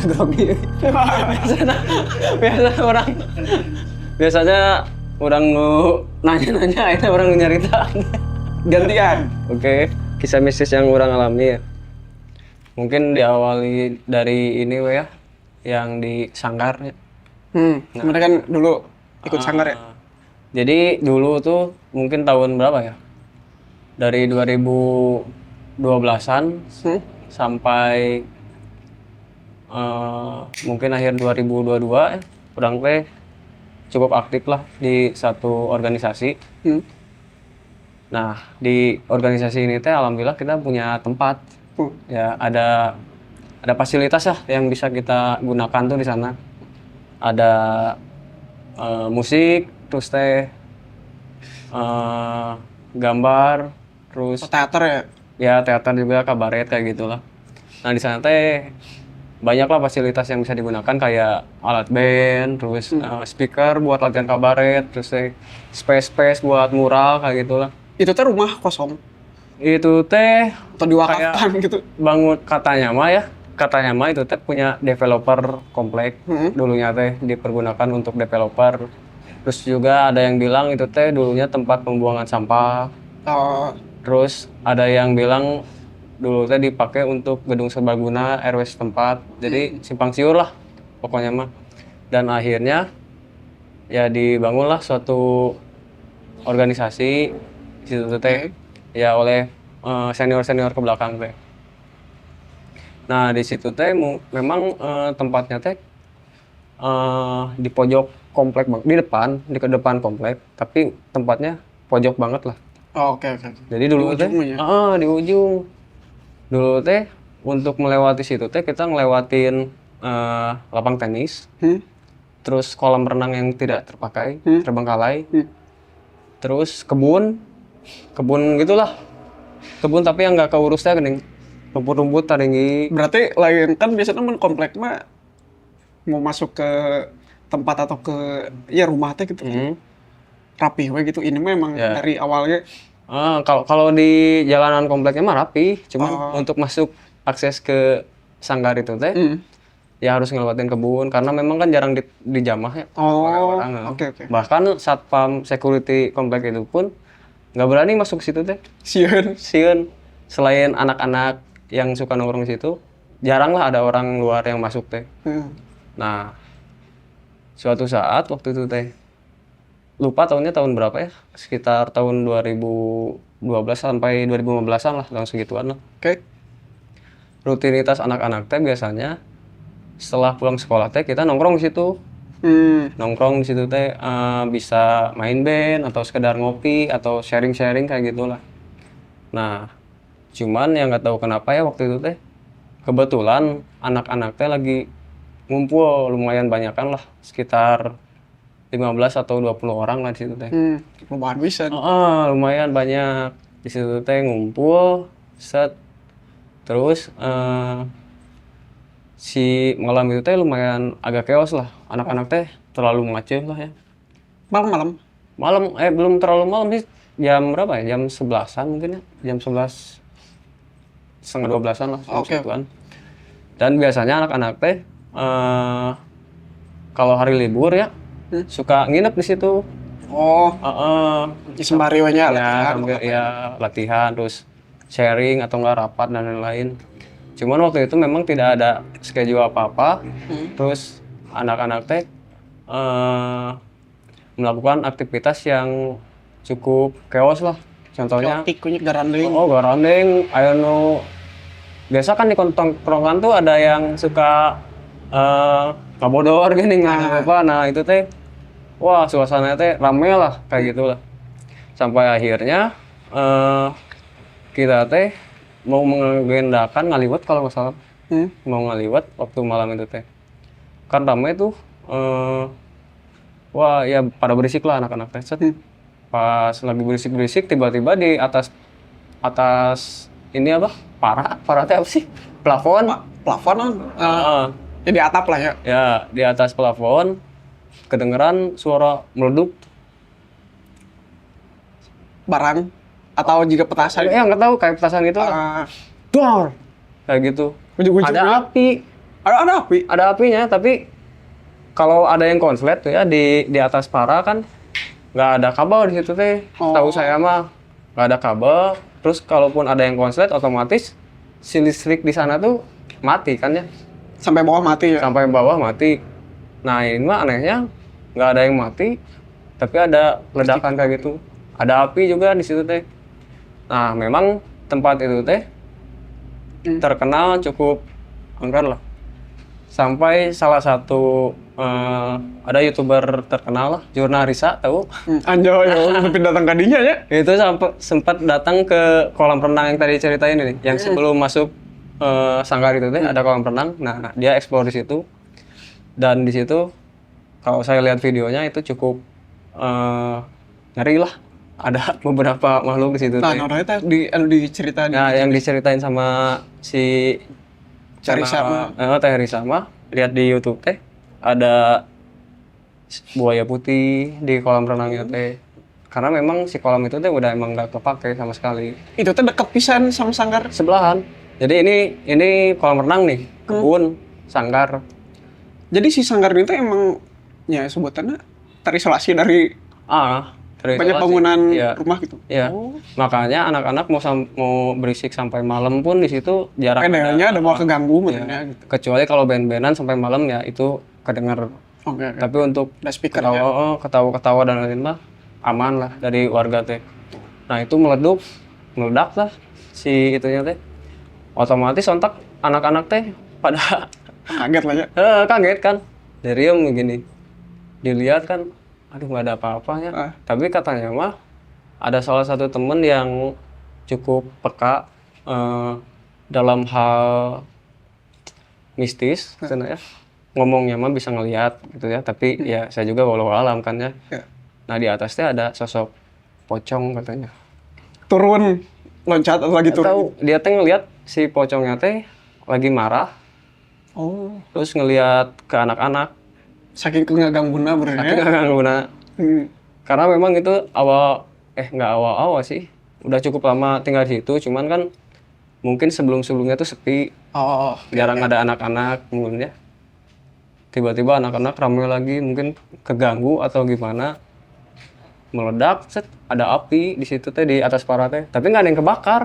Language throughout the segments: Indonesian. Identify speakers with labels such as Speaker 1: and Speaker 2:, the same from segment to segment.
Speaker 1: grogi. biasanya orang nu nanya-nanya, akhirnya orang nyarita.
Speaker 2: Gantian.
Speaker 1: Oke, kisah mistis yang orang alami ya. Mungkin diawali dari ini ya, yang di Sanggar ya.
Speaker 2: Sebenarnya kan dulu ikut Sanggar ya.
Speaker 1: Jadi dulu tuh mungkin tahun berapa ya? Dari 2012-an sampai mungkin akhir 2022 ya, orang teh cukup aktif lah di satu organisasi. Nah, di organisasi ini teh alhamdulillah kita punya tempat. Ya, ada fasilitas lah yang bisa kita gunakan tuh di sana. Ada musik, terus teh gambar, terus
Speaker 2: Teater ya.
Speaker 1: ya teater juga, kabaret kayak gitulah. Nah, di sana teh banyak lah fasilitas yang bisa digunakan kayak alat band, terus speaker buat latihan kabaret, terus space buat mural kayak gitulah.
Speaker 2: Itu teh rumah kosong
Speaker 1: Itu teh
Speaker 2: atau diwakafkan gitu.
Speaker 1: bangun katanya mah itu teh punya developer komplek. Dulunya teh dipergunakan untuk developer. Terus juga ada yang bilang itu teh dulunya tempat pembuangan sampah. Terus ada yang bilang dulu teh dipakai untuk gedung serbaguna RW setempat. Jadi simpang siur lah pokoknya mah. Dan akhirnya ya dibangunlah suatu organisasi di situ teh ya oleh senior-senior ke belakang teh. Nah, di situ teh memang tempatnya teh di pojok komplek di depan komplek, tapi tempatnya pojok banget lah.
Speaker 2: Oke.
Speaker 1: Jadi dulu teh di ujung. Dulu teh untuk melewati situ teh kita ngelewatin lapang tenis, terus kolam renang yang tidak terpakai, terbengkalai, terus kebun gitulah, kebun tapi yang nggak keurusnya gini, rumput-rumput tinggi.
Speaker 2: Berarti lain kan biasanya temen komplek mah mau masuk ke tempat atau ke ya rumah teh gitu, rapi we gitu. Ini memang dari awalnya.
Speaker 1: Kalau di jalanan kompleknya mah rapi, cuman untuk masuk akses ke Sanggar itu teh ya harus ngelewatin kebun karena memang kan jarang dijamah ya.
Speaker 2: Oke.
Speaker 1: Bahkan satpam security komplek itu pun nggak berani masuk ke situ teh. Sieun. Selain anak-anak yang suka nongkrong di situ, jarang lah ada orang luar yang masuk teh. Nah, suatu saat waktu itu teh lupa tahunnya tahun berapa ya, sekitar tahun 2012 sampai 2015-an lah, tahun segituan lah.
Speaker 2: Oke.
Speaker 1: Rutinitas anak-anak teh biasanya setelah pulang sekolah teh kita nongkrong di situ. Nongkrong di situ teh bisa main band atau sekedar ngopi atau sharing-sharing kayak gitulah. Nah, cuman yang nggak tahu kenapa ya waktu itu teh kebetulan anak-anak teh lagi ngumpul lumayan banyakan lah, sekitar 15 atau 20 orang lah di situ teh.
Speaker 2: Lumayan bisa.
Speaker 1: Lumayan banyak. Di situ teh ngumpul, terus si malam itu teh lumayan agak chaos lah. Anak-anak teh terlalu ngaceh lah ya.
Speaker 2: Malam?
Speaker 1: Belum terlalu malam sih. Jam berapa ya? Jam 11-an mungkin ya. Jam 11 setengah 12-an lah.
Speaker 2: Oke.
Speaker 1: Dan biasanya anak-anak teh kalau hari libur ya suka nginep di situ.
Speaker 2: Sembari wanya
Speaker 1: latihan, terus sharing atau enggak rapat dan lain-lain. Cuman waktu itu memang tidak ada schedule apa-apa. Terus anak-anak teh melakukan aktivitas yang cukup chaos lah. Contohnya garandeng, aya nu biasa kan di tongkrongan tuh ada yang suka kabodor gini apa. Nah, itu teh wah, suasananya teh rame lah kayak gitulah. Sampai akhirnya kita teh mau mengagendakan ngaliwat kalau nggak salah. Mau ngaliwat waktu malam itu teh. Kan rame tuh wah, ya pada berisik lah anak-anak teh. Pas lagi berisik-berisik tiba-tiba di atas ini apa? Para teh apa sih? Plafon.
Speaker 2: Ya di atap lah ya.
Speaker 1: Ya, di atas plafon kedengeran suara meleduk.
Speaker 2: Barang atau juga petasan?
Speaker 1: Ya nggak tahu, kayak petasan gitu. Dor! Kayak gitu.
Speaker 2: Ujung-ujungnya
Speaker 1: ada api.
Speaker 2: Ada api.
Speaker 1: Ada apinya, tapi kalau ada yang konslet tuh ya di atas para kan nggak ada kabel di situ teh. Tahu saya mah nggak ada kabel. Terus kalaupun ada yang konslet, otomatis si listrik di sana tuh mati kan ya.
Speaker 2: Sampai bawah mati ya?
Speaker 1: Sampai bawah mati. Nah ini mah anehnya nggak ada yang mati, tapi ada ledakan kayak gitu. Ada api juga di situ teh. Nah memang tempat itu teh terkenal cukup angker lah. Sampai salah satu ada YouTuber terkenal lah, Jurnal Risa, tahu?
Speaker 2: Anjoy, sampai datang ke dinya ya?
Speaker 1: Itu sempat datang ke kolam renang yang tadi ceritain ini, yang sebelum masuk sanggar itu teh ada kolam renang. Nah, dia eksplor di situ. Dan di situ kalau saya lihat videonya itu cukup ngeri lah. Ada beberapa makhluk di situ.
Speaker 2: Nah, itu diceritain.
Speaker 1: Nah, yang diceritain sama si Teh Risa mah, lihat di YouTube teh ada buaya putih di kolam renangnya teh. Karena memang si kolam itu teh udah emang nggak kepake sama sekali.
Speaker 2: Itu teh deket pisan sama sanggar.
Speaker 1: Sebelahan. Jadi ini kolam renang nih, kebun, sanggar.
Speaker 2: Jadi si sanggar itu emang ya sebutannya terisolasi dari banyak bangunan rumah gitu.
Speaker 1: Iya. Makanya anak-anak mau berisik sampai malam pun di situ jarang.
Speaker 2: Ada mau keganggu maksudnya gitu.
Speaker 1: Kecuali kalau band-bandan sampai malam ya itu kedengar.
Speaker 2: Okay.
Speaker 1: Tapi untuk ketawa dan lain-lain mah aman lah dari warga teh. Nah itu meledak lah si itunya teh. Otomatis sontak anak-anak teh pada
Speaker 2: kaget lah ya.
Speaker 1: Kaget kan. Derium begini. Dilihat kan, aduh nggak ada apa-apanya. Tapi katanya mah ada salah satu temen yang cukup peka dalam hal mistis, ya. Ngomongnya mah bisa ngelihat gitu ya. Tapi ya saya juga walau alam kan ya. Nah di atasnya ada sosok pocong katanya.
Speaker 2: Turun, loncat atau lagi turun?
Speaker 1: Tahu dia teh ngelihat si pocongnya teh lagi marah. Terus ngelihat ke anak-anak.
Speaker 2: Saking kegangguan benernya.
Speaker 1: Saking kegangguan. Karena memang itu nggak awal-awal sih. Udah cukup lama tinggal di situ, cuman kan mungkin sebelum-sebelumnya tuh sepi. Jarang ada anak-anak mungkin ya. Tiba-tiba anak-anak ramai lagi, mungkin keganggu atau gimana. Meledak, ada api di situ teh di atas para teh. Tapi nggak ada yang kebakar.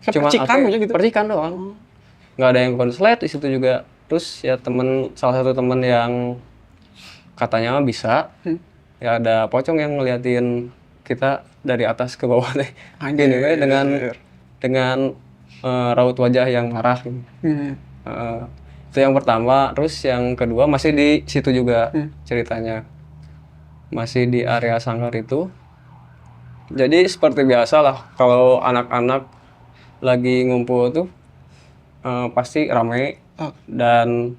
Speaker 1: Cuma
Speaker 2: percikan aja gitu.
Speaker 1: Percikan doang. Nggak ada yang konslet di situ juga. Terus ya salah satu temen yang katanya mah bisa. Ya ada pocong yang ngeliatin kita dari atas ke bawah teh. Gini dengan raut wajah yang marah. Itu yang pertama. Terus yang kedua masih di situ juga ceritanya. Masih di area sanggar itu. Jadi seperti biasa lah kalau anak-anak lagi ngumpul tuh pasti rame dan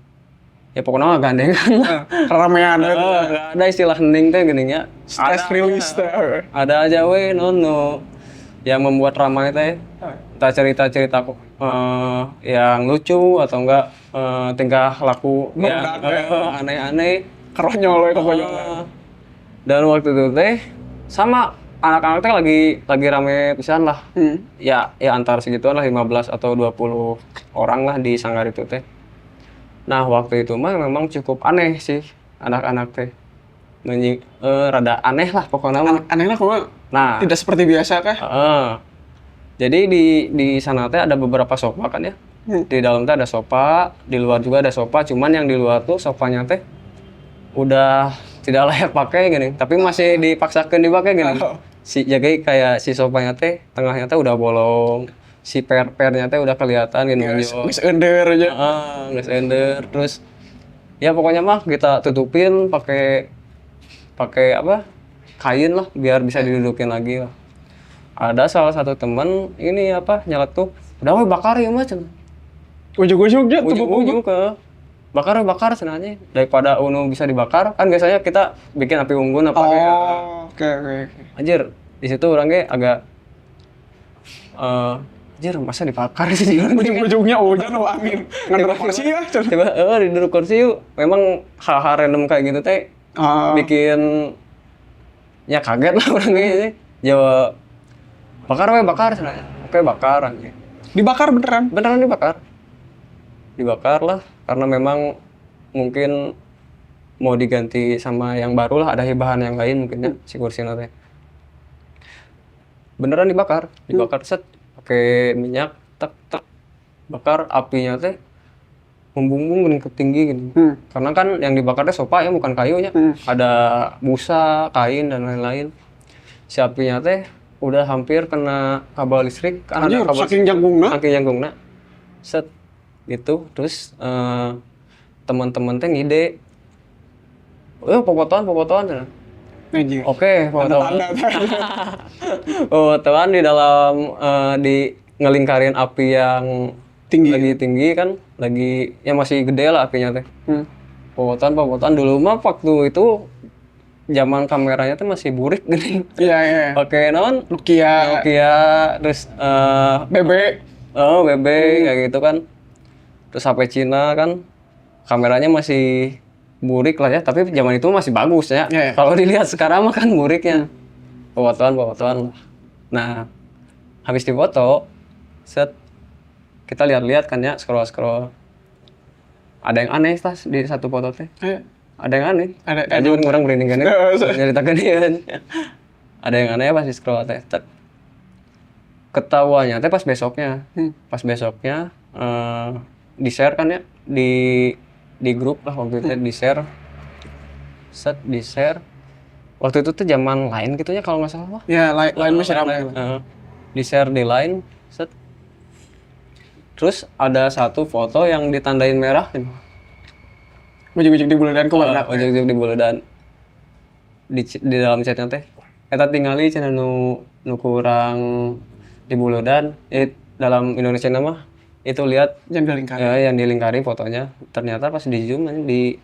Speaker 1: ya pokoknya mah gandengan lah.
Speaker 2: Ramean.
Speaker 1: Nggak ada istilah hening teh geningnya.
Speaker 2: Stress release teh.
Speaker 1: Ada aja we nono yang membuat ramai teh. Entah cerita-cerita yang lucu atau enggak tingkah laku yang aneh-aneh.
Speaker 2: Konyol.
Speaker 1: Dan waktu itu teh sama anak-anak teh lagi rame pisan lah. Ya antar segituan lah 15 atau 20 orang lah di sanggar itu teh. Nah, waktu itu mah memang cukup aneh sih anak-anak teh. Rada aneh lah pokoknya.
Speaker 2: Aneh lah kok.
Speaker 1: Nah,
Speaker 2: tidak seperti biasa kah?
Speaker 1: Jadi di sana teh ada beberapa sofa kan ya. Di dalam teh ada sofa, di luar juga ada sofa, cuman yang di luar tuh sofanya teh udah tidak layak pakai gini, tapi masih dipaksakan dipakai gini. Jadi kayak si sofanya teh tengahnya teh udah bolong, si per-pernya teh udah kelihatan gini.
Speaker 2: Geus ender aja.
Speaker 1: Geus ender. Terus ya pokoknya mah kita tutupin pakai apa? Kain lah biar bisa didudukin lagi lah. Ada salah satu teman ini apa nyeletuk, udah we bakar ya mah cenah.
Speaker 2: Ujug-ujug aja
Speaker 1: ujug-ujug ke bakar senangnya daripada bisa dibakar kan biasanya kita bikin api unggun apa kayak
Speaker 2: oke.
Speaker 1: Anjir di situ orangnya agak anjir masa dibakar sih
Speaker 2: ujung-ujungnya hujan angin ngadep kursi ya
Speaker 1: coba di duduk kursi yuk memang hal-hal random kayak gitu teh bikin ya kaget lah orangnya jawab bakar senangnya oke bakar anjir
Speaker 2: dibakar beneran
Speaker 1: dibakar dibakar lah karena memang mungkin mau diganti sama yang baru lah, ada bahan yang lain mungkinnya si kursinya teh. Beneran dibakar set pakai minyak, tek tek bakar, apinya teh membumbung gini ke tinggi gini. Karena kan yang dibakar teh sofa ya, bukan kayunya. Ada busa, kain dan lain-lain. Si apinya teh udah hampir kena kabel listrik. Kan ada kabel
Speaker 2: saking janggungna.
Speaker 1: Set gitu. Terus teman-teman teh ngide, popotoan. Oke, popotoan. Popotoan di dalam di ngelingkarin api yang lagi tinggi kan, lagi ya masih gede lah apinya teh. Popotoan dulu mah waktu itu zaman kameranya tuh masih burik gini.
Speaker 2: Iya.
Speaker 1: Pakai naon? Nokia, terus
Speaker 2: BB.
Speaker 1: BB kayak gitu kan. Terus HP Cina kan kameranya masih burik lah ya, tapi zaman itu masih bagus ya. Kalau dilihat sekarang mah kan buriknya. Popotoan lah. Nah, habis dipoto, set kita lihat-lihat kan ya, scroll. Ada yang aneh tas di satu foto teh. Ada yang aneh. Ada orang merinding kan. Nyeritakan dia. Ada yang aneh pas di scroll teh. Ketahuannya teh pas besoknya. Di-share kan ya di grup lah waktu itu di-share. Di-share. Waktu itu tuh zaman Line gitu ya kalau nggak salah.
Speaker 2: Ya, Line masih ramai.
Speaker 1: Di-share di Line. Terus ada satu foto yang ditandain merah gitu.
Speaker 2: Ujug-ujug di buledan ke warna.
Speaker 1: Ujug-ujug di buledan. Di dalam chatnya teh. Eta tingali cenah nu kurang di buledan. Dalam Indonesia nama itu lihat
Speaker 2: yang dilingkari.
Speaker 1: Ya, yang dilingkari fotonya. Ternyata pas di zoom di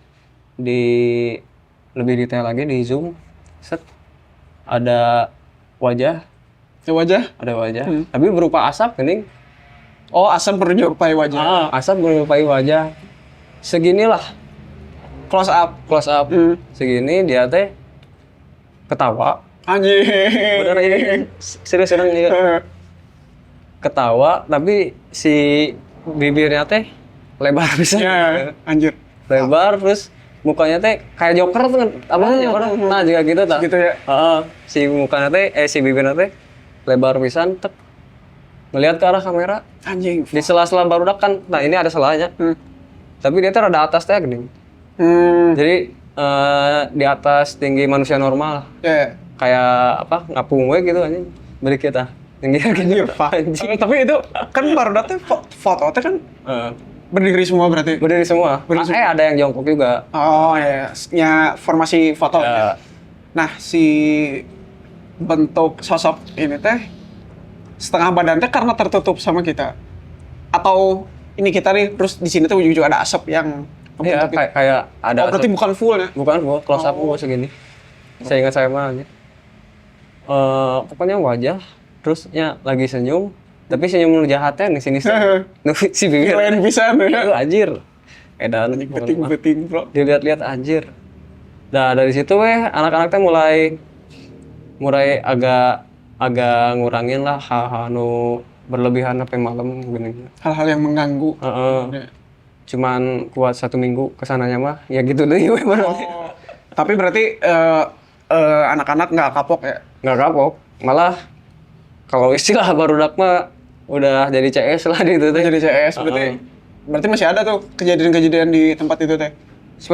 Speaker 1: lebih detail lagi di zoom. Set ada wajah. Ada wajah. Tapi berupa asap geuning.
Speaker 2: Oh, asap menyerupai wajah.
Speaker 1: Asap menyerupai wajah. Seginilah.
Speaker 2: Close up.
Speaker 1: Segini dia teh ketawa.
Speaker 2: Anjing.
Speaker 1: Bener ya. Serius ya. Ketawa tapi si bibirnya teh lebar bisa.
Speaker 2: Ya, anjir.
Speaker 1: Lebar terus mukanya teh kayak Joker tuh apa Joker. Nah, juga gitu tah.
Speaker 2: Gitu ya.
Speaker 1: Si mukanya teh si bibirnya teh lebar pisan tek ngelihat ke arah kamera.
Speaker 2: Anjing.
Speaker 1: Di sela-sela barudak kan. Nah, ini ada selanya. Tapi dia tuh rada atas teh gini. Jadi di atas tinggi manusia normal. Kayak apa? Ngapung we gitu anjing. Beri kita. Tinggi gitu.
Speaker 2: Anjing. Tapi itu kan barudak teh foto teh kan berdiri semua berarti.
Speaker 1: Berdiri semua. Ada yang jongkok juga.
Speaker 2: Oh ya, ya formasi foto. Nah, si bentuk sosok ini teh setengah badan teh karena tertutup sama kita, atau ini kita nih terus di sini tuh ujung-ujung ada asap yang
Speaker 1: kayak ada.
Speaker 2: Oh, berarti bukan full ya?
Speaker 1: Bukan full, close up segini. Saya ingat saya mah pokoknya wajah terusnya lagi senyum, tapi senyum jahatnya nih sini si bibir
Speaker 2: keren pisan ya.
Speaker 1: Anjir. Edan
Speaker 2: beting bro.
Speaker 1: Dilihat-lihat anjir. Nah, dari situ anak-anak teh mulai agak ngurangin lah hal-hal nu berlebihan sampai malam gini.
Speaker 2: Hal-hal yang mengganggu.
Speaker 1: Cuman kuat 1 minggu kesananya mah ya gitu deh.
Speaker 2: Tapi berarti anak-anak nggak kapok ya?
Speaker 1: Nggak kapok, malah kalau istilah barudak mah udah jadi CS lah di itu teh.
Speaker 2: Jadi CS berarti masih ada tuh kejadian-kejadian di tempat itu teh.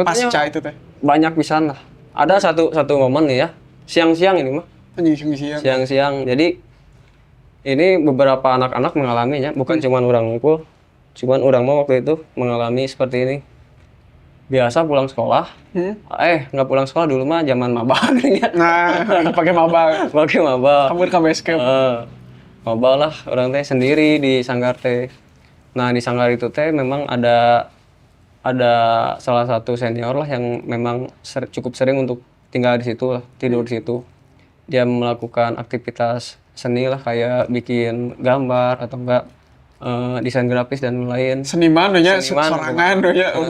Speaker 2: Pasca itu teh.
Speaker 1: Banyak pisan lah. Ada satu momen nih ya, siang-siang ini mah. Siang-siang. Jadi ini beberapa anak-anak mengalaminya, bukan cuma orang ngumpul. Cuman orang mah waktu itu mengalami seperti ini. Biasa pulang sekolah. Nggak pulang sekolah dulu mah zaman maba ya.
Speaker 2: Nah, pakai maba. Kamu ke base camp.
Speaker 1: Maba lah, orang teh sendiri di sanggar teh. Nah, di sanggar itu teh memang ada salah satu senior lah yang memang cukup sering untuk tinggal di situ lah, tidur di situ. Dia melakukan aktivitas seni lah kayak bikin gambar atau enggak desain grafis dan lain.
Speaker 2: Seniman sorangan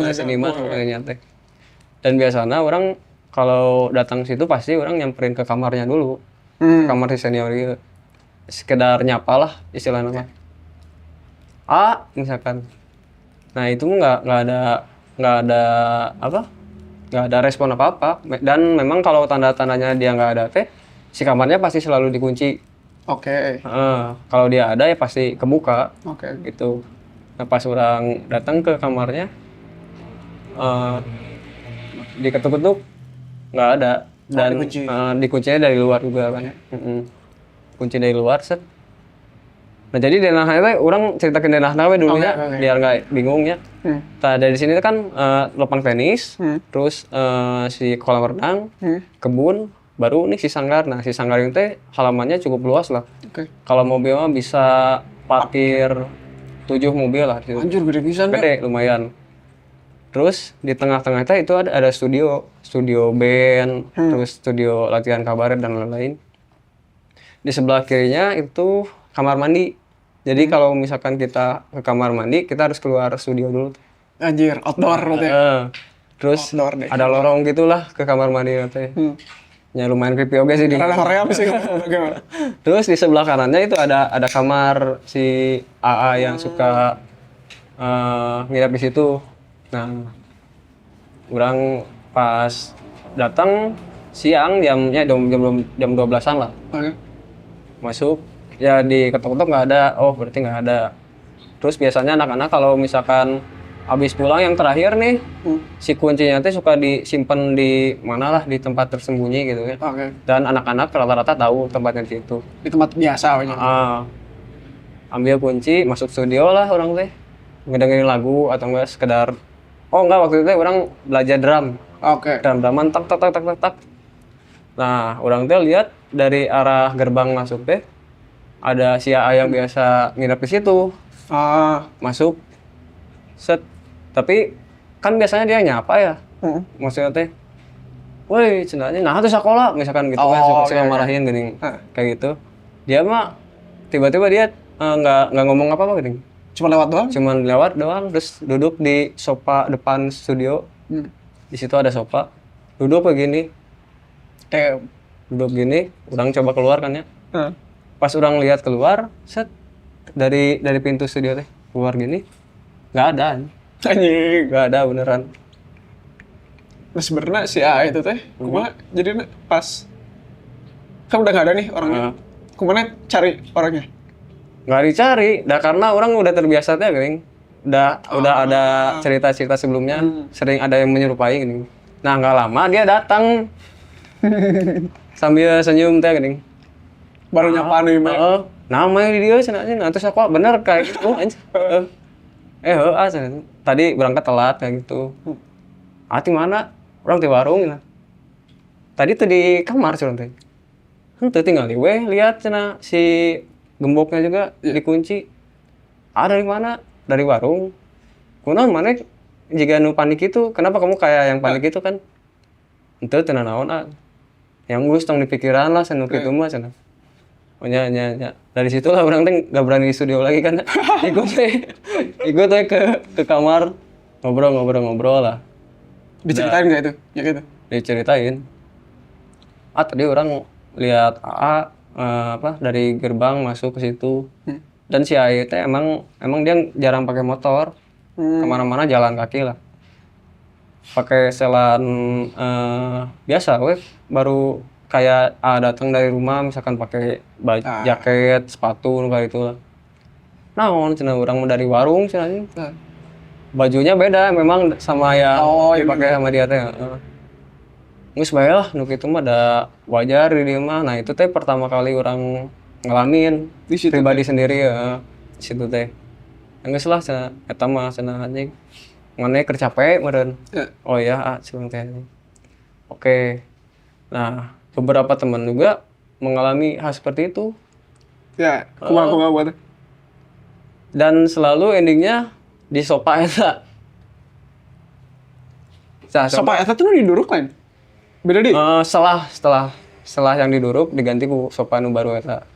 Speaker 1: seniman teh. Dan biasanya orang kalau datang situ pasti orang nyamperin ke kamarnya dulu. Kamar si senior gitu. Sekedar nyapa lah istilahnya mah. Misalkan Nah itu nggak ada apa, nggak ada respon apa-apa. Dan memang kalau tanda-tandanya dia nggak ada teh, si kamarnya pasti selalu dikunci.
Speaker 2: Oke.
Speaker 1: Kalau dia ada ya pasti kebuka.
Speaker 2: Oke.
Speaker 1: Gitu. Nah pas orang datang ke kamarnya, diketuk-ketuk nggak ada, dan
Speaker 2: dikunci.
Speaker 1: dikuncinya dari luar juga kan. Kunci dari luar set. Nah jadi denahnya teh orang ceritakan denahnya we dulunya biar nggak bingung ya. Nah dari sini kan lapang tenis, terus si kolam renang, kebun, baru nih si sanggar. Nah si sanggar itu teh halamannya cukup luas lah. Kalau mobil mah bisa parkir 7 mobil lah.
Speaker 2: Anjir gede pisan.
Speaker 1: Gede lumayan. Terus di tengah-tengah itu ada studio band, terus studio latihan kabaret dan lain-lain. Di sebelah kirinya itu kamar mandi. Jadi kalau misalkan kita ke kamar mandi, kita harus keluar studio dulu.
Speaker 2: Anjir, outdoor berarti.
Speaker 1: Terus
Speaker 2: Outdoor deh.
Speaker 1: ada lorong gitulah ke kamar mandi nanti. Ya lumayan creepy oke sih.
Speaker 2: Ada Korea apa sih?
Speaker 1: Terus di sebelah kanannya itu ada kamar si AA yang suka nginep di situ. Nah, orang pas datang siang jam 12-an lah. Masuk, ya di ketok-ketok nggak ada. Oh berarti nggak ada. Terus biasanya anak-anak kalau misalkan habis pulang yang terakhir nih, si kuncinya teh suka disimpan di mana lah, di tempat tersembunyi gitu ya. Dan anak-anak rata-rata tahu tempatnya di situ.
Speaker 2: Di tempat biasa aja.
Speaker 1: Ambil kunci, masuk studio lah orang teh. Ngedengerin lagu atau enggak sekedar, oh enggak, waktu itu orang belajar drum. Drum-druman tak tak tak tak tak tak. Nah, orang teh lihat dari arah gerbang masuk teh ada si AA yang biasa nginep di situ. Masuk. Set. Tapi kan biasanya dia nyapa ya. Maksudnya teh, woi, cenanya nah tuh sekolah misalkan gitu kan, suka marahin gini. Kayak gitu. Dia mah tiba-tiba dia nggak ngomong apa-apa gini.
Speaker 2: Cuma lewat doang, terus duduk di sofa depan studio. Di situ ada sofa. Duduk begini. Duduk gini, orang coba keluar kan ya. Pas orang lihat keluar, set dari pintu studio teh keluar gini, nggak ada. Nggak ada beneran. Nah sebenarnya si A itu teh, kumaha jadi pas kan udah nggak ada nih orangnya. Kumaha cari orangnya?
Speaker 1: Nggak dicari, karena orang udah terbiasa teh gini. Udah ada cerita-cerita sebelumnya, sering ada yang menyerupai gini. Nah nggak lama dia datang sambil senyum teh gini.
Speaker 2: Baru nyapa nih,
Speaker 1: namanya di dia cenanya, nah terus aku bener kayak gitu. Tadi berangkat telat kayak gitu. Di mana? Orang di warung gitu. Tadi tuh di kamar sih orang teh. Henteu tinggal di lihat cenah si gemboknya juga dikunci. Dari mana? Dari warung. Kunaon maneh jika nu panik itu, kenapa kamu kayak yang panik itu kan? Henteu teu naon. Yang geus tong di pikiran lah sanu kitu mah cenah. Oh nya. Dari situlah orang teh enggak berani di studio lagi kan. Ikut ke kamar ngobrol lah.
Speaker 2: Diceritain nggak itu? Ya gitu.
Speaker 1: Diceritain. Tadi orang lihat AA dari gerbang masuk ke situ. Dan si AA teh emang dia jarang pakai motor. Kemana-mana jalan kaki lah. Pakai setelan biasa, baru kayak datang dari rumah misalkan pakai jaket, sepatu kayak itu lah. Naon cenah urang dari warung cenah. Bajunya beda memang sama yang dipakai sama dia teh. Geus bae lah nu kitu mah da wajar di dieu mah. Nah itu teh pertama kali orang ngalamin pribadi sendiri ya. Di situ teh. Geus lah cenah eta mah cenah anjing. Maneh keur capek meureun. Oh iya, cenah teh. Oke. Nah, beberapa teman juga mengalami hal seperti itu.
Speaker 2: Ya, kumaha buat.
Speaker 1: Dan selalu endingnya di sofa eta.
Speaker 2: Sofa eta tuh diduruk lain. Beda di.
Speaker 1: Setelah yang diduruk diganti ku sofa nu baru eta.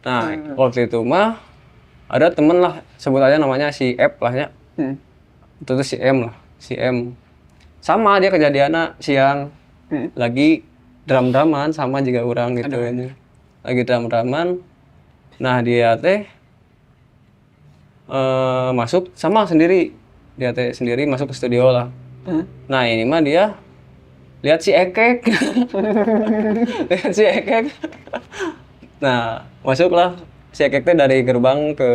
Speaker 1: Nah, waktu itu mah ada temen lah, sebut aja namanya si F lah ya. Itu tuh si M lah, si M. Sama dia kejadiannya siang. Lagi drum-druman sama juga orang gitu ini. Lagi drum-druman. Nah, dia teh masuk sama sendiri.
Speaker 2: dia teh sendiri masuk ke studio lah. Nah ini mah dia lihat si Ekek. Lihat si Ekek. Nah masuklah si Ekek teh dari gerbang ke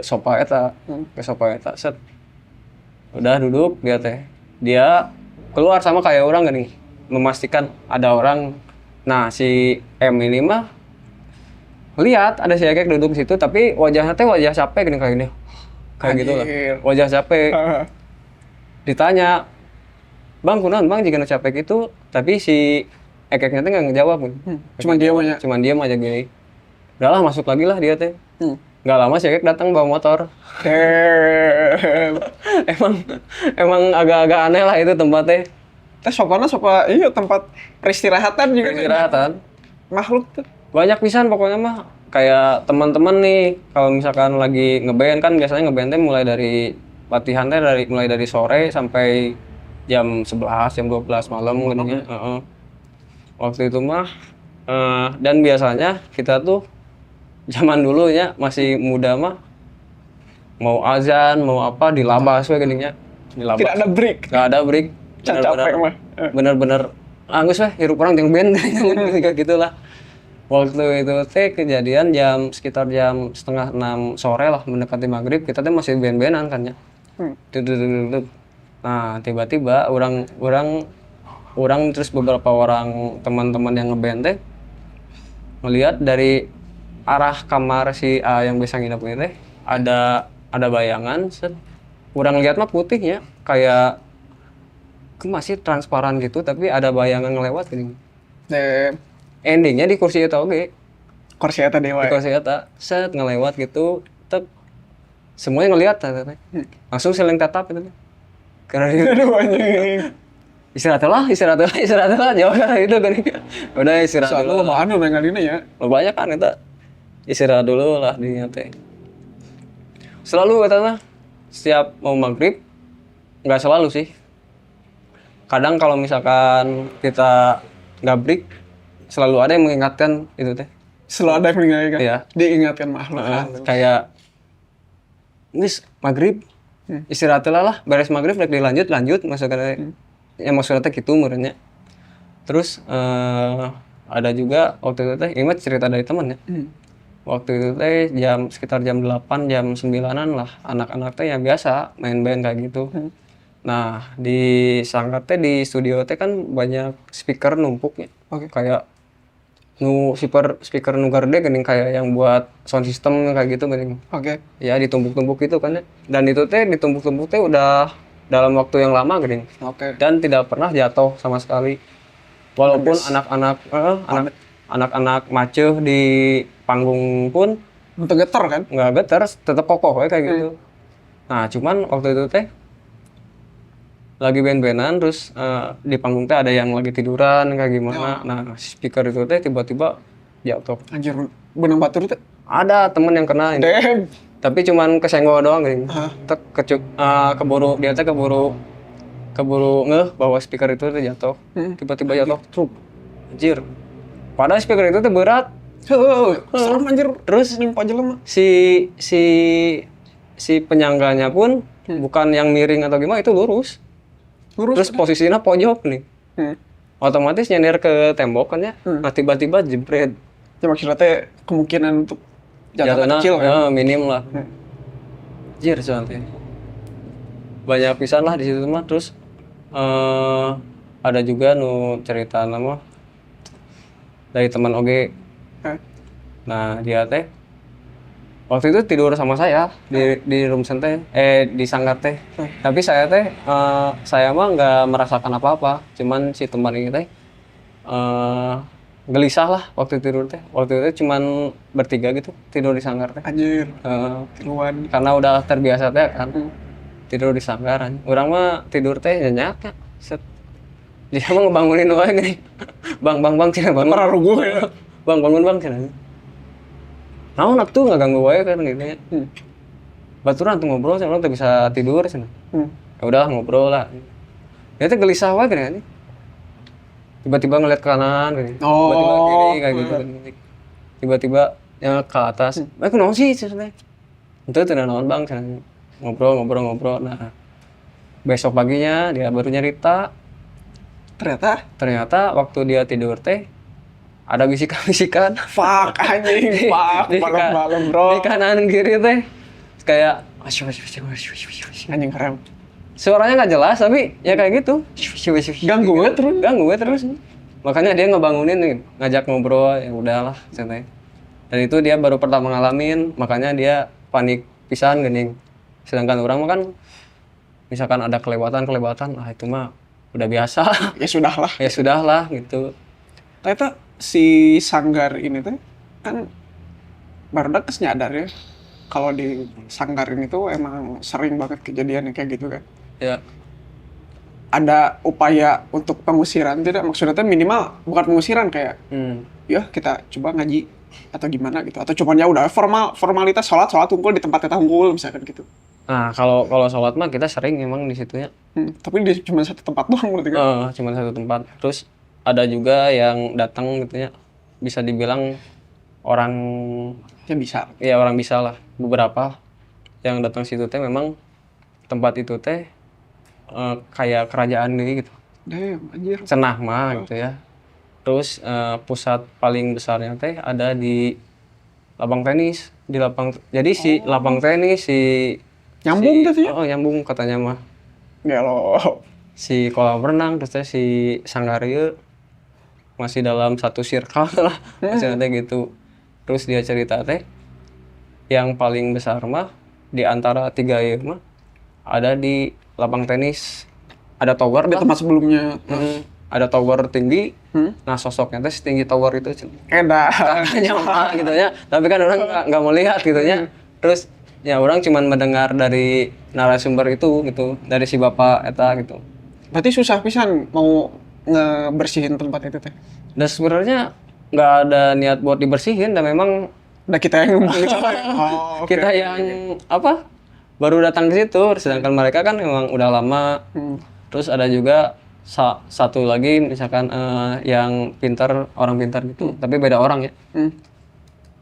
Speaker 2: sofa eta. Ke sofa eta set. Udah duduk dia keluar sama kayak orang gini, memastikan ada orang. Nah si M ini mah lihat ada si Ekek duduk di situ, tapi wajahnya teh wajah capek gini kayak gitu lah, wajah capek. Ditanya, bang kunaon bang jika capek itu, tapi si Ekeknya teh nggak ngejawab. Cuman diam aja gini. Udahlah masuk lagi lah dia teh. Nggak lama si Ekek datang bawa motor. emang agak-agak aneh lah itu tempatnya.
Speaker 3: Sopana iya tempat peristirahatan juga.
Speaker 2: Peristirahatan.
Speaker 3: Makhluk tuh.
Speaker 2: Banyak pisan pokoknya mah. Kayak teman-teman nih, kalau misalkan lagi ngeband kan biasanya ngeband teh mulai dari latihan teh mulai dari sore sampai jam 11, jam 12 malam gitu. Waktu itu mah dan biasanya kita tuh zaman dulu ya masih muda mah mau azan mau apa dilabas we geuning nya. Dilabas.
Speaker 3: Tidak ada break.
Speaker 2: Enggak ada break.
Speaker 3: Capek mah.
Speaker 2: Bener-bener geus we hirup urang jeung band kayak gitulah. Waktu itu teh kejadian sekitar jam 5:30 sore lah mendekati maghrib, kita teh masih band-bandan kan ya. Nah tiba-tiba orang terus beberapa orang teman-teman yang ngeband teh ngelihat dari arah kamar si A yang biasa nginep ini teh ada bayangan. Orang lihat mah putih ya, kayak masih transparan gitu, tapi ada bayangan ngelewat gini. Endingnya di kursi eta oge.
Speaker 3: Kursi eta dewa.
Speaker 2: Di kursi eta ngelewat gitu, semuanya ngelihat langsung saling tatap gitu. Karena istirahat lah jauh itu kan. Udah istirahat dulu.
Speaker 3: Soalnya bahan udah ngalina ya.
Speaker 2: Banyak kan eta. Istirahat dulu lah dinya teh. Selalu eta mah setiap mau maghrib, nggak selalu sih. Kadang kalau misalkan kita nggak break, selalu ada yang mengingatkan itu teh.
Speaker 3: Selalu ada yang mengingatkan.
Speaker 2: Iya.
Speaker 3: Diingatkan makhluk.
Speaker 2: Kayak nis maghrib istirahat lah beres maghrib rek lanjut maksudnya maksudnya gitu menurutnya. Terus ada juga waktu itu teh ini cerita dari teman ya. Waktu itu teh sekitar jam 8 jam 9-an lah anak-anak teh yang biasa main band kayak gitu. Nah di sangkat teh di studio teh kan banyak speaker numpuk ya. Kayak speaker nu gede geuning kayak yang buat sound system kayak gitu geuning. Ya ditumpuk-tumpuk gitu kan ya. Dan itu teh ditumpuk-tumpuk teh udah dalam waktu yang lama geuning. Dan tidak pernah jatuh sama sekali. Walaupun anak-anak maceh di panggung pun
Speaker 3: untuk getar kan?
Speaker 2: Nggak getar, tetap kokoh kayak gitu. Nah cuman waktu itu teh lagi band-bandan terus di panggung teh ada yang lagi tiduran kayak gimana. Nah speaker itu teh tiba-tiba jatuh.
Speaker 3: Anjir, benang batur teh?
Speaker 2: Ada temen yang kena ini.
Speaker 3: Damn.
Speaker 2: Tapi cuman kesenggol doang gini. Keburu ngeh bahwa speaker itu teh jatuh. Tiba-tiba jatuh, truk. Anjir. Padahal speaker itu teh berat.
Speaker 3: Serem anjir.
Speaker 2: Terus
Speaker 3: nimpa jelema.
Speaker 2: Si penyangganya pun bukan yang miring atau gimana, itu lurus. Terus posisinya pojok nih. Otomatis nyender ke tembok kan ya. Nah tiba-tiba jebret.
Speaker 3: Ya maksudnya teh kemungkinan untuk jatuhnya kecil kan?
Speaker 2: Ya, minim lah. Anjir soalnya. Banyak pisan lah di situ mah. Terus ada juga nu cerita nama dari teman oge. Nah dia teh waktu itu tidur sama saya di room teh di sanggar teh. Tapi saya teh saya mah nggak merasakan apa-apa, cuman si teman ini teh gelisah lah waktu tidur teh. Waktu itu cuman bertiga gitu tidur di sanggar teh.
Speaker 3: Anjir.
Speaker 2: Karena udah terbiasa teh kan tidur di sanggaran. Orang mah tidur teh nyenyak ya. Set. Dia mah ngebangunin wae gini. Bang cina bangun.
Speaker 3: Para ruguh ya.
Speaker 2: Bang bangun bang cina. Naon atuh nggak ganggu wae kan gitu ya. Baturan tuh ngobrol saya tuh bisa tidur sana. Ya udah ngobrol lah. Dia tuh gelisah wae kan. Tiba-tiba ngeliat ke kanan gitu. Tiba-tiba kiri kayak gitu. Tiba-tiba yang ke atas. Aku naon sih cenah. Itu teh naon bang cenah. ngobrol. Nah, besok paginya dia baru nyerita ternyata waktu dia tidur teh ada bisikan-bisikan
Speaker 3: Fuck anjing, fuck
Speaker 2: di
Speaker 3: malam-malam bro.
Speaker 2: di kanan kiri teh kayak
Speaker 3: Anjing keren.
Speaker 2: suaranya nggak jelas tapi ya kayak gitu
Speaker 3: Ganggu terus.
Speaker 2: ganggu terus makanya dia ngebangunin nih, ngajak ngobrol, ya udahlah santai. Dan itu dia baru pertama ngalamin, makanya dia panik pisan geuning. Sedangkan orang mah kan misalkan ada kelewatan itu mah udah biasa.
Speaker 3: Ya sudahlah.
Speaker 2: Ya sudahlah gitu.
Speaker 3: Ternyata si Sanggar ini teh kan barudak geus nyadar ya kalau di Sanggar ini tuh emang sering banget kejadian yang kayak gitu kan.
Speaker 2: Ya
Speaker 3: Ada upaya untuk pengusiran tidak? Maksudnya teh minimal bukan pengusiran kayak ya kita coba ngaji atau gimana gitu, atau cuman ya udah formalitas sholat unggul di tempat kita unggul misalkan gitu.
Speaker 2: Nah, kalau sholat mah kita sering emang di situnya.
Speaker 3: Tapi di cuma satu tempat doang berarti kan.
Speaker 2: Cuma satu tempat. Terus ada juga yang datang gitu ya, bisa dibilang orang
Speaker 3: Ya bisa.
Speaker 2: ya orang bisa lah. Beberapa yang datang situ teh memang tempat itu teh kayak kerajaan gitu.
Speaker 3: Damn, anjir.
Speaker 2: Cenah mah gitu ya. Terus pusat paling besarnya teh ada di lapang tenis, jadi si lapang tenis
Speaker 3: Nyambung tuh ya?
Speaker 2: nyambung katanya mah.
Speaker 3: Gelo.
Speaker 2: Si kolam renang terus teh si Sanggaria masih dalam satu circle lah. Masih teh gitu. Terus dia cerita teh yang paling besar mah di antara tiga ieu mah ada di lapang tenis. Ada tower
Speaker 3: Di
Speaker 2: lah.
Speaker 3: tempat sebelumnya.
Speaker 2: Ada tower tinggi. Nah sosoknya teh setinggi tower itu.
Speaker 3: Edah.
Speaker 2: Kakaknya mah gitu ya. Tapi kan orang nggak mau lihat gitu ya. Terus ya orang cuman mendengar dari narasumber itu gitu, dari si bapak eta gitu.
Speaker 3: Berarti susah pisan mau ngebersihin tempat itu teh.
Speaker 2: Dan sebenarnya nggak ada niat buat dibersihin dan memang
Speaker 3: Udah kita yang oh,
Speaker 2: kita yang apa baru datang ke situ, sedangkan mereka kan memang udah lama. Terus ada juga satu lagi misalkan yang orang pintar gitu, tapi beda orang ya.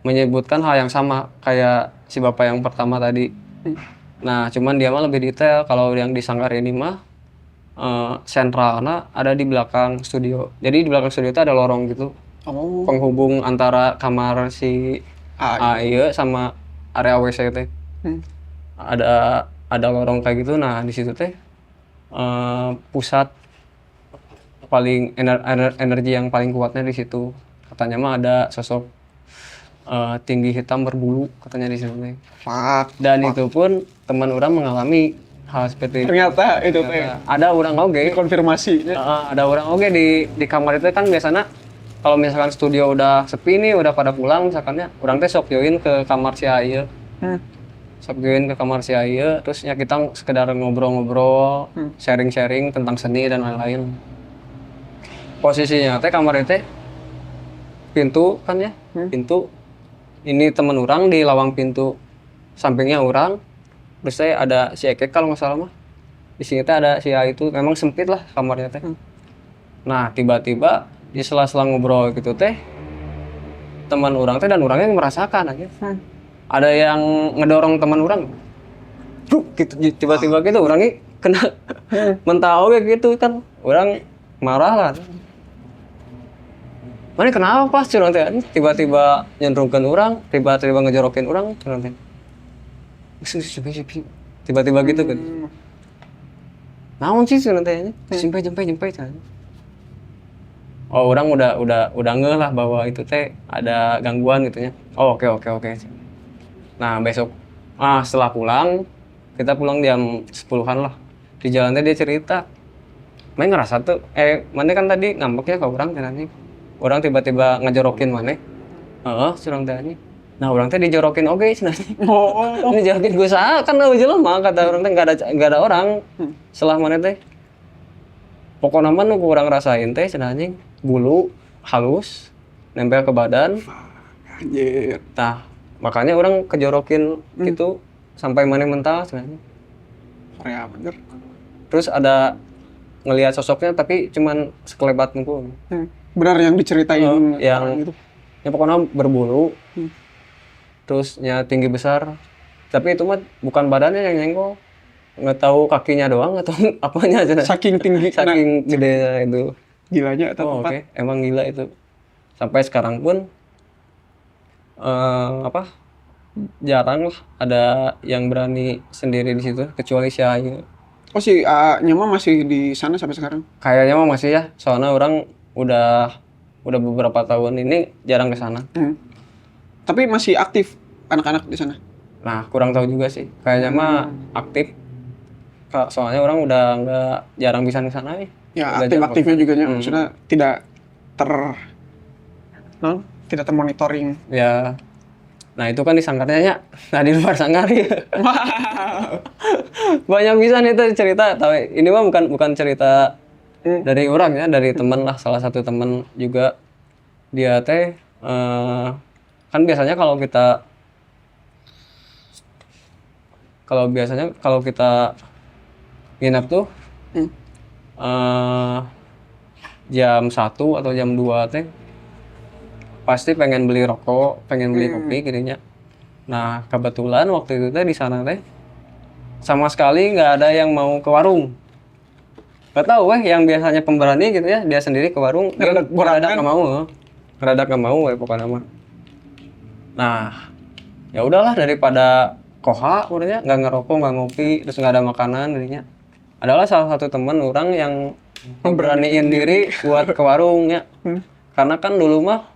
Speaker 2: Menyebutkan hal yang sama kayak si bapak yang pertama tadi. Nah, cuman dia mah lebih detail. Kalau yang di Sanggar ini mah sentralnya ada di belakang studio. Jadi di belakang studio itu ada lorong gitu.
Speaker 3: Oh.
Speaker 2: Penghubung antara kamar si A sama area WC teh. Ada lorong kayak gitu. Nah, di situ teh pusat paling energi yang paling kuatnya di situ. Katanya mah ada sosok tinggi hitam berbulu katanya di sini.
Speaker 3: Fuck.
Speaker 2: Dan itu pun teman orang mengalami hal seperti itu.
Speaker 3: Ternyata itu teh
Speaker 2: Ada orang oge.
Speaker 3: konfirmasi.
Speaker 2: Ada orang oge di kamar itu kan biasanya kalau misalkan studio udah sepi nih, udah pada pulang misalkannya, orang teh sok join ke kamar si Aya. Sok join ke kamar si Aya, terus ya kita sekedar ngobrol-ngobrol, sharing-sharing tentang seni dan lain-lain. Posisinya teh kamar itu pintu kan ya, pintu. Ini temen orang di lawang pintu sampingnya orang. Terus saya ada si Ekek kalau nggak salah mah. Di sini teh ada si A itu, memang sempit lah kamarnya teh. Nah tiba-tiba di sela-sela ngobrol gitu teh, teman orang teh dan orangnya merasakan aja. Ada yang ngedorong teman orang. Gitu tiba-tiba gitu orangnya kena mental kayak gitu kan. Orang marah lah. Mana kenapa pas curang teh tiba-tiba nyendrungkeun orang, tiba-tiba ngejorokin orang curang teh. Tiba-tiba gitu kan. Naon sih curang teh? Jempe kan. Oh, orang udah ngeh lah bahwa itu teh ada gangguan gitu ya. Oh, oke. Nah, besok setelah pulang, kita pulang jam 10-an lah. Di jalan teh dia cerita. Main ngerasa tuh mana kan tadi ngambeknya ke orang kan anjing. Orang tiba-tiba ngejorokin maneh. Curang teh anjing. Nah, orang teh dijorokin oge cenah. Ini jorokin gue saha kan eueuh jelema kata orang teh enggak ada orang. Setelah maneh teh pokoknya mah nu kurang rasain teh cenah anjing. Bulu halus nempel ke badan.
Speaker 3: Anjir.
Speaker 2: Nah, makanya orang kejorokin gitu sampai maneh mental cenah anjing.
Speaker 3: Ya bener.
Speaker 2: Terus ada ngelihat sosoknya tapi cuman sekelebat muka.
Speaker 3: Benar yang diceritain
Speaker 2: yang
Speaker 3: gitu.
Speaker 2: Ya pokoknya berbulu. Terusnya tinggi besar, Tapi itu mah bukan badannya yang nyenggol, nggak tahu kakinya doang atau apanya aja.
Speaker 3: Saking tinggi,
Speaker 2: Saking gedenya itu.
Speaker 3: gilanya atau
Speaker 2: Oh, oke. Emang gila itu. Sampai sekarang pun jarang lah ada yang berani sendiri di situ kecuali si Ayu.
Speaker 3: Oh si Nyama masih di sana sampai sekarang?
Speaker 2: Kayaknya mah masih ya, soalnya orang udah beberapa tahun ini jarang ke sana.
Speaker 3: Tapi masih aktif anak-anak di sana?
Speaker 2: Nah, kurang tahu juga sih. Kayaknya mah aktif. Soalnya orang udah nggak jarang bisa ke sana nih.
Speaker 3: Ya
Speaker 2: Udah
Speaker 3: aktif-aktifnya juga maksudnya tidak termonitoring.
Speaker 2: Ya. Nah, itu kan di sangkarnya ya. Nah, di luar sangkar ya. Banyak bisa nih itu cerita, tapi ini mah bukan cerita dari orang ya, dari temen lah, salah satu temen juga. Dia teh kan biasanya kalau kita nginep tuh jam 1 atau jam 2 teh pasti pengen beli rokok, pengen beli kopi gininya. Nah, kebetulan waktu itu teh di sana teh sama sekali nggak ada yang mau ke warung. Nggak tahu yang biasanya pemberani gitu ya, dia sendiri ke warung, ngeradak nggak mau pokoknya mah. Nah, ya udahlah daripada koha udah nggak ngerokok, nggak ngopi, terus nggak ada makanan jadinya. Adalah salah satu teman orang yang memberaniin diri buat ke warung ya. Karena kan dulu mah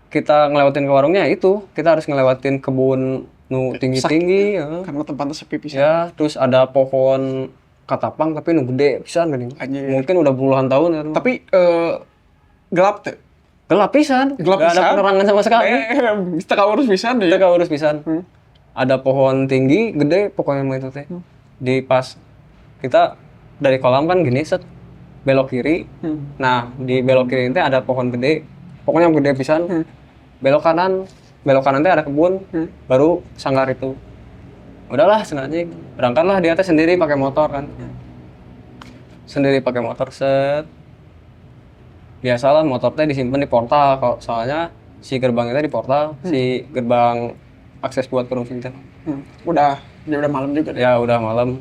Speaker 2: kita ngelewatin ke warungnya itu, kita harus ngelewatin kebun nu tinggi-tinggi ya.
Speaker 3: Karena tempatnya sepi pisan.
Speaker 2: Ya, terus ada pohon katapang tapi nu gede pisan gini. Mungkin udah puluhan tahun ya.
Speaker 3: Tapi gelap tuh.
Speaker 2: Gelap pisan. Gak ada penerangan sama sekali.
Speaker 3: Bisa urus pisan deh.
Speaker 2: Kita urus pisan. Ada pohon tinggi, gede pokoknya mah itu teh. Di pas kita dari kolam kan gini set belok kiri. Nah, di belok kiri itu ada pohon gede. Pokoknya gede pisan. Belok kanan teh ada kebun. Baru sanggar itu. Udahlah sengaja berangkatlah dia teh sendiri pakai motor kan. Sendiri pakai motor set. Biasalah motor teh disimpan di portal kalau soalnya si gerbang itu di portal, si gerbang akses buat ke rumah teh.
Speaker 3: Udah malam juga deh.
Speaker 2: Ya udah malam.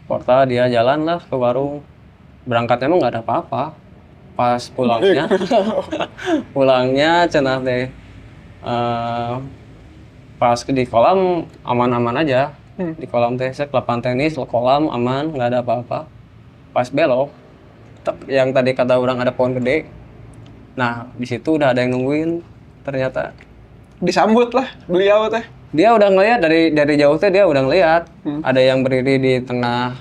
Speaker 2: Portal dia jalan lah ke warung. Berangkatnya emang nggak ada apa-apa. Pas pulangnya cenah teh pas di kolam aman-aman aja. Di kolam teh lapangan tenis, kolam aman, nggak ada apa-apa. Pas belok yang tadi kata orang ada pohon gede. Nah, di situ udah ada yang nungguin ternyata.
Speaker 3: Disambut lah beliau teh.
Speaker 2: Dia udah ngeliat dari jauh teh, dia udah ngeliat ada yang berdiri di tengah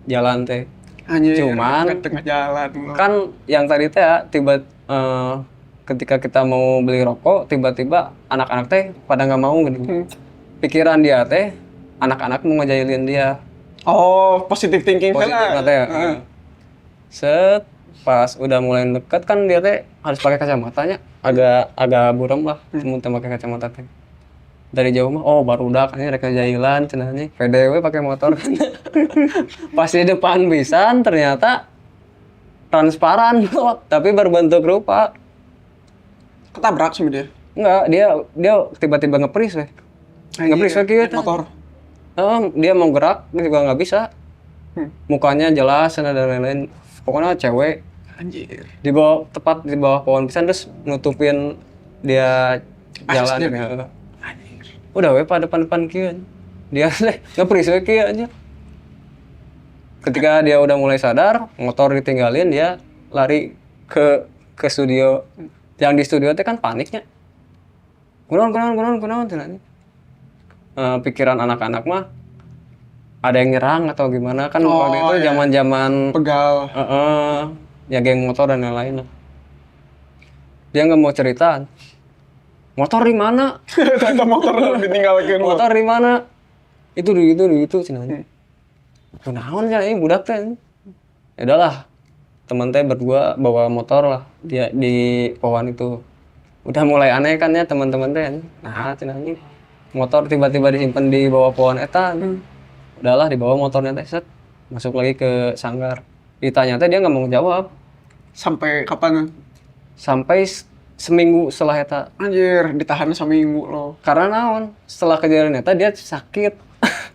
Speaker 2: jalan teh. Cuman
Speaker 3: tengah jalan.
Speaker 2: Kan yang tadi teh ketika kita mau beli rokok, tiba-tiba anak-anak teh pada nggak mau gitu. Pikiran dia teh anak-anak mau ngejailin dia.
Speaker 3: Oh, positive thinking
Speaker 2: katanya. Set pas udah mulai deket kan dia teh harus pakai kacamatanya, agak buram lah, cuma pakai kacamata teh. Dari jauh mah barudak kan mereka jailan cenahnya PDW pakai motor. Pas di depan pisan ternyata transparan tapi berbentuk rupa.
Speaker 3: Ketabrak sama dia.
Speaker 2: Enggak, dia tiba-tiba ngepris ngepris kieu
Speaker 3: motor.
Speaker 2: Dia mau gerak dia juga nggak bisa. Mukanya jelas dan lain-lain, pokoknya cewek.
Speaker 3: Anjir.
Speaker 2: Tepat di bawah pohon pisan terus nutupin dia jalan ya. Udah pada depan kieu. Dia ngepris kieu aja. Ketika dia udah mulai sadar, motor ditinggalin, dia lari ke studio. Yang di studio teh kan paniknya. Kunaon cenah. Pikiran anak-anak mah ada yang nyerang atau gimana kan waktu itu zaman-zaman
Speaker 3: pegal.
Speaker 2: Ya geng motor dan lain-lain. Dia nggak mau cerita. Motor di mana?
Speaker 3: Ada motor ditinggalkeun.
Speaker 2: Motor di mana? Itu cenah. Kunaon nya ini budak teh. Ya udahlah. Teman teh berdua bawa motor lah dia di pohon itu. Udah mulai aneh kan ya teman-teman teh. Nah, cenah ini motor tiba-tiba disimpan di bawah pohon eta. Udahlah dibawa motornya teh set. Masuk lagi ke sanggar. Ditanya teh dia nggak mau jawab.
Speaker 3: Sampai kapan?
Speaker 2: Sampai seminggu setelah eta.
Speaker 3: Anjir, ditahan seminggu loh.
Speaker 2: Karena naon? Setelah kejadian eta dia sakit.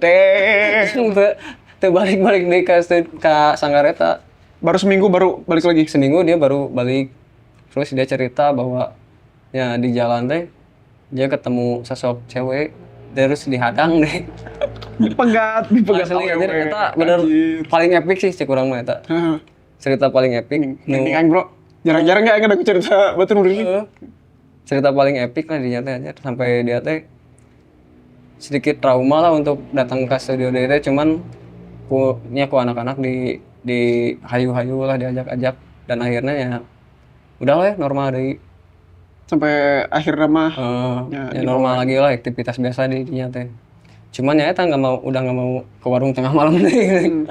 Speaker 3: Deh.
Speaker 2: Teu balik-balik deui ka sanggar eta.
Speaker 3: Baru seminggu baru balik lagi.
Speaker 2: Seminggu dia baru balik. Terus dia cerita bahwa ya di jalan teh dia ketemu sosok cewek terus dihadang deh.
Speaker 3: Dipegat
Speaker 2: Asli anjir eta bener paling epic sih cek urang mah eta.
Speaker 3: Heeh.
Speaker 2: Cerita paling epic.
Speaker 3: Ini kan bro, jarang-jarang nggak ada cerita betul ini.
Speaker 2: Cerita paling epic lah dia teh anjir sampai dia teh sedikit trauma lah untuk datang ke studio dia teh cuman punya ku anak-anak di hayu-hayu lah diajak-ajak dan akhirnya ya udah lah ya normal deui.
Speaker 3: Sampai akhir mah
Speaker 2: Ya normal lagi lah aktivitas biasa di dinya teh. Cuman ya eta udah nggak mau ke warung tengah malam deh.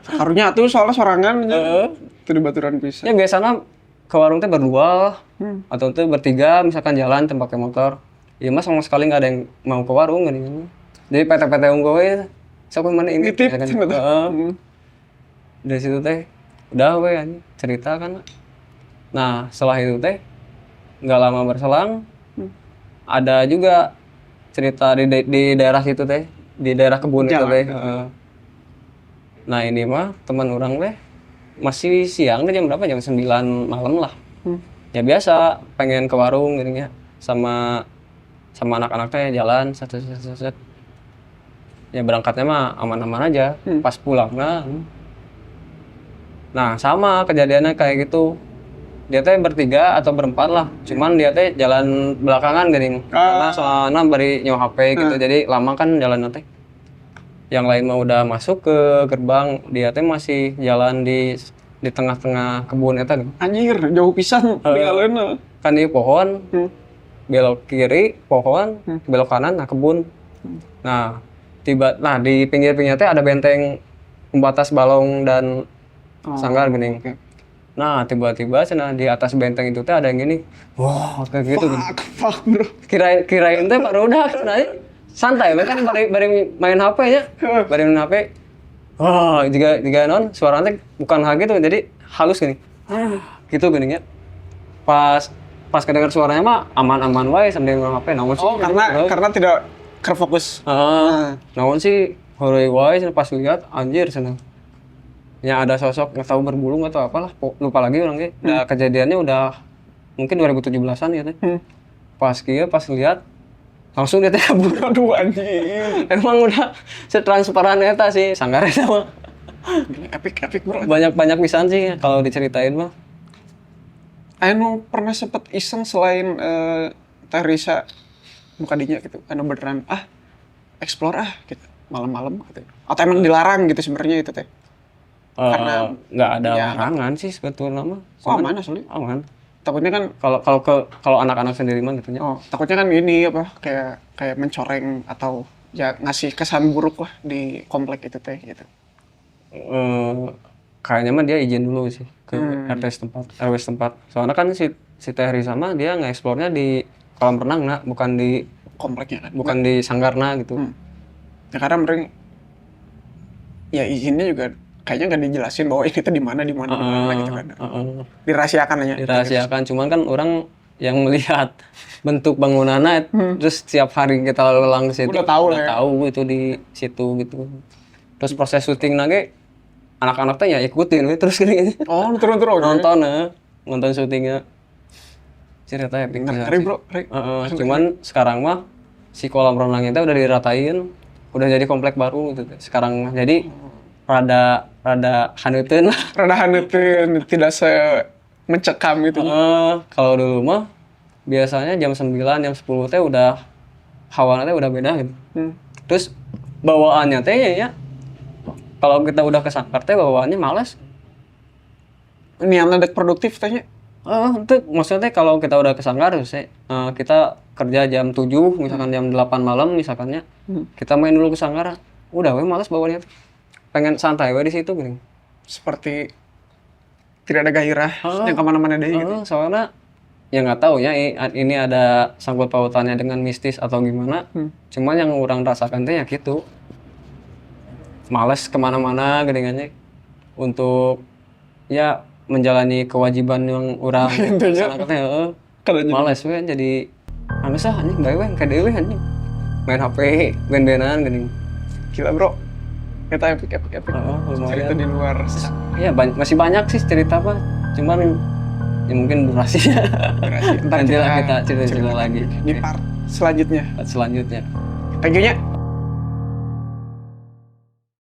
Speaker 3: karunya tuh soalnya sorangan itu di baturan bisa.
Speaker 2: Ya biasanya ke warung teh berdua atau tuh bertiga misalkan jalan teh pakai motor. Ya mas sama sekali nggak ada yang mau ke warung gini. Jadi PT-PT unggul ya. Siapa mana ini?
Speaker 3: Nitip,
Speaker 2: Misalkan, dari situ teh udah we anjing cerita kan. Nah setelah itu teh nggak lama berselang ada juga cerita di daerah situ teh di daerah kebun itu teh. Nah ini mah teman orang teh masih siang teh jam berapa jam 9 malam lah. Ya biasa pengen ke warung gitu ya sama anak-anak teh jalan set. Ya berangkatnya mah aman-aman aja pas pulang nah sama kejadiannya kayak gitu. Dia teh bertiga atau berempat lah, cuman dia teh jalan belakangan gini, karena soalnya bari nyawa HP gitu, jadi lama kan jalan teh. Yang lain mah udah masuk ke gerbang, dia teh masih jalan di tengah-tengah kebun eta gitu.
Speaker 3: Anjir, jauh pisan tinggalin.
Speaker 2: Kan di pohon, belok kiri pohon, belok kanan nah kebun. Nah di pinggir-pinggirnya teh ada benteng pembatas balong dan sanggar gini. Nah tiba-tiba cenah di atas benteng itu teh ada yang gini, wah kayak gitu.
Speaker 3: Fuck bro.
Speaker 2: Kirain teh baru udah cenah santai kan bari main HP ya, bari main HP. Wah jika non suaranya teh bukan hal gitu jadi halus gini, gitu gini ya. Pas kedengar suaranya mah aman-aman wae sambil main HP. Namun sih
Speaker 3: Karena tidak terfokus.
Speaker 2: Namun sih horoi wae pas lihat anjir cenah. Ya ada sosok nggak tahu berbulu atau apalah lupa lagi orangnya. Nah, kejadiannya udah mungkin 2017-an ya teh. Pas lihat langsung dia teh kabur.
Speaker 3: Aduh anjing.
Speaker 2: Emang udah setransparan eta sih sanggar eta mah.
Speaker 3: Epic bro.
Speaker 2: Banyak pisan sih kalau diceritain mah.
Speaker 3: Anu pernah sempet iseng selain Teh Risa muka dinya gitu. Anu beneran explore gitu malam-malam gitu. Atau emang dilarang gitu sebenarnya itu teh. Karena
Speaker 2: nggak ada larangan sih sebetulnya mah.
Speaker 3: Aman asli.
Speaker 2: Aman.
Speaker 3: Takutnya kan
Speaker 2: kalau anak-anak sendiri mah gitunya.
Speaker 3: Takutnya kan ini apa kayak mencoreng atau ya ngasih kesan buruk lah di komplek itu teh gitu.
Speaker 2: Kayaknya mah dia izin dulu sih ke RW setempat. Soalnya kan si Teh Risa mah dia nge-explore-nya di kolam renang bukan di
Speaker 3: kompleknya kan.
Speaker 2: Bukan di sanggarna gitu.
Speaker 3: Ya karena mereka ya izinnya juga kayaknya nggak dijelasin bahwa ini tuh di mana gitu kan. Dirahasiakan aja.
Speaker 2: Dirahasiakan, cuman kan orang yang melihat bentuk bangunannya terus setiap hari kita lalu lalang ke situ
Speaker 3: udah tahu
Speaker 2: itu di situ gitu. Terus proses syuting lagi anak-anak teh ya ikutin terus gini.
Speaker 3: Turun
Speaker 2: nonton syutingnya. Cerita epic
Speaker 3: ngeri bro.
Speaker 2: Cuman sekarang mah si kolam renangnya udah diratain, udah jadi komplek baru gitu. Sekarang jadi rada haneuteun lah.
Speaker 3: Rada haneuteun, tidak mencekam gitu.
Speaker 2: Kalau dulu mah biasanya jam 9, jam 10 teh udah hawanya teh udah beda gitu. Terus bawaannya teh ya kalau kita udah ke sangkar teh bawaannya malas.
Speaker 3: Niatnya dek produktif tanya.
Speaker 2: Itu maksudnya kalau kita udah ke sangkar kita kerja jam 7 misalkan jam 8 malam misalkannya kita main dulu ke sangkar. Udah we malas bawaannya. Pengen santai we di situ gini.
Speaker 3: Seperti tidak ada gairah yang kemana-mana deh gitu.
Speaker 2: Soalnya ya nggak tahu ya ini ada sangkut pautannya dengan mistis atau gimana. Cuman yang orang rasakan teh ya gitu. Males kemana-mana gedengannya untuk ya menjalani kewajiban yang orang laksanakan teh.
Speaker 3: Kalau jadi
Speaker 1: males we jadi anu sah anjing bae we ka dewe anjing main HP ben-benan geuning.
Speaker 3: gila bro, kita epic.
Speaker 1: Oh,
Speaker 3: Cerita
Speaker 1: lumayan.
Speaker 3: di luar.
Speaker 1: Ya masih banyak sih cerita apa, cuman ya mungkin durasinya
Speaker 3: Ntar
Speaker 1: nanti lah kita cerita-cerita lagi
Speaker 3: di part selanjutnya.
Speaker 1: selanjutnya.
Speaker 3: Thank you nya.